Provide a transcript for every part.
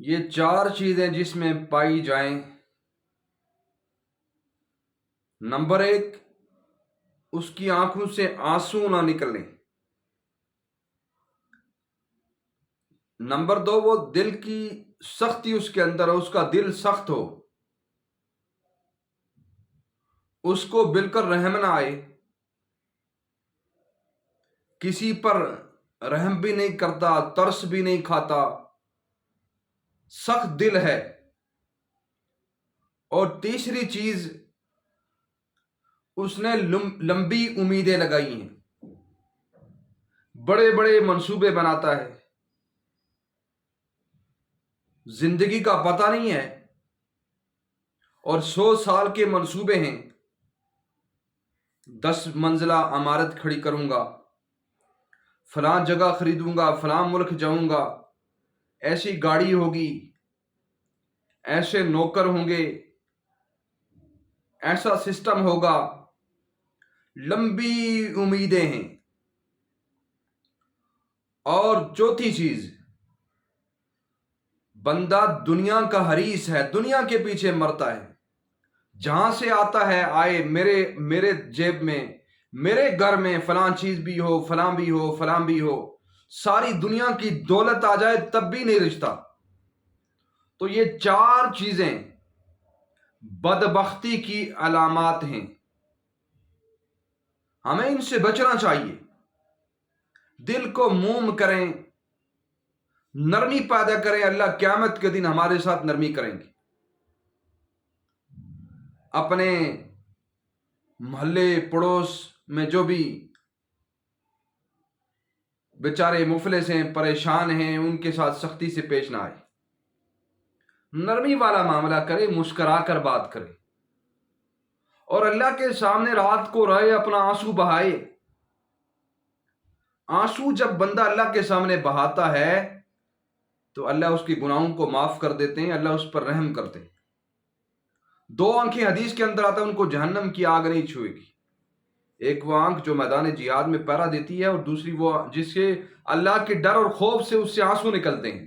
یہ چار چیزیں جس میں پائی جائیں۔ نمبر ایک، اس کی آنکھوں سے آنسو نہ نکلیں۔ نمبر دو، وہ دل کی سختی اس کے اندر ہو، اس کا دل سخت ہو، اس کو بالکل رحم نہ آئے، کسی پر رحم بھی نہیں کرتا، ترس بھی نہیں کھاتا، سخت دل ہے۔ اور تیسری چیز، اس نے لمبی امیدیں لگائی ہیں، بڑے بڑے منصوبے بناتا ہے، زندگی کا پتہ نہیں ہے، اور 100 سال کے منصوبے ہیں۔ 10 منزلہ عمارت کھڑی کروں گا، فلاں جگہ خریدوں گا، فلاں ملک جاؤں گا، ایسی گاڑی ہوگی، ایسے نوکر ہوں گے، ایسا سسٹم ہوگا۔ لمبی امیدیں ہیں۔ اور چوتھی چیز، بندہ دنیا کا حریص ہے، دنیا کے پیچھے مرتا ہے، جہاں سے آتا ہے آئے، میرے جیب میں، میرے گھر میں فلاں چیز بھی ہو، فلاں بھی ہو، فلاں بھی ہو، ساری دنیا کی دولت آ جائے تب بھی نہیں رشتہ۔ تو یہ چار چیزیں بدبختی کی علامات ہیں، ہمیں ان سے بچنا چاہیے۔ دل کو موم کریں، نرمی پیدا کریں، اللہ قیامت کے دن ہمارے ساتھ نرمی کریں گے۔ اپنے محلے پڑوس میں جو بھی بیچارے مفلس ہیں، پریشان ہیں، ان کے ساتھ سختی سے پیش نہ آئے، نرمی والا معاملہ کرے، مسکرا کر بات کرے، اور اللہ کے سامنے رات کو رہے، اپنا آنسو بہائے۔ آنسو جب بندہ اللہ کے سامنے بہاتا ہے تو اللہ اس کی گناہوں کو معاف کر دیتے ہیں، اللہ اس پر رحم کرتے ہیں۔ 2 آنکھیں حدیث کے اندر آتا ہے، ان کو جہنم کی آگ نہیں چھوئے گی۔ ایک وہ آنکھ جو میدان جہاد میں پہرا دیتی ہے، اور دوسری وہ جس سے اللہ کے ڈر اور خوف سے اس سے آنسو نکلتے ہیں۔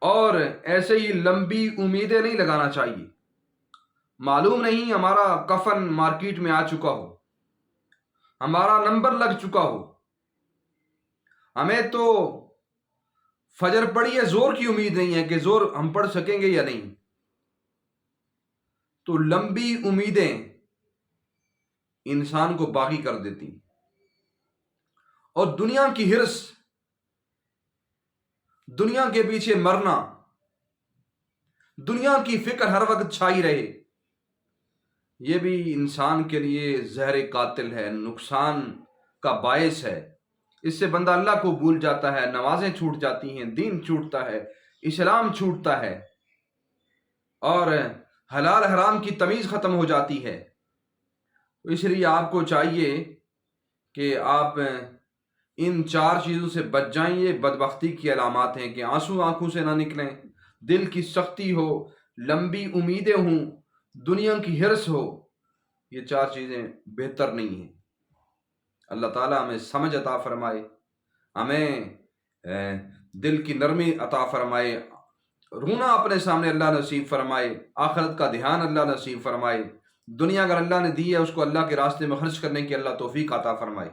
اور ایسے ہی لمبی امیدیں نہیں لگانا چاہیے۔ معلوم نہیں ہمارا کفن مارکیٹ میں آ چکا ہو، ہمارا نمبر لگ چکا ہو، ہمیں تو فجر پڑی ہے، زور کی امید نہیں ہے کہ زور ہم پڑھ سکیں گے یا نہیں۔ تو لمبی امیدیں انسان کو باغی کر دیتی، اور دنیا کی ہرس، دنیا کے پیچھے مرنا، دنیا کی فکر ہر وقت چھائی رہے، یہ بھی انسان کے لیے زہر قاتل ہے، نقصان کا باعث ہے۔ اس سے بندہ اللہ کو بھول جاتا ہے، نمازیں چھوٹ جاتی ہیں، دین چھوٹتا ہے، اسلام چھوٹتا ہے، اور حلال حرام کی تمیز ختم ہو جاتی ہے۔ اس لیے آپ کو چاہیے کہ آپ ان 4 چیزوں سے بچ جائیں۔ یہ بدبختی کی علامات ہیں کہ آنسو آنکھوں سے نہ نکلیں، دل کی سختی ہو، لمبی امیدیں ہوں، دنیا کی ہرس ہو۔ یہ 4 چیزیں بہتر نہیں ہیں۔ اللہ تعالیٰ ہمیں سمجھ عطا فرمائے، ہمیں دل کی نرمی عطا فرمائے، رونا اپنے سامنے اللہ نصیب فرمائے، آخرت کا دھیان اللہ نصیب فرمائے، دنیا اگر اللہ نے دی ہے اس کو اللہ کے راستے میں خرچ کرنے کی اللہ توفیق عطا فرمائے۔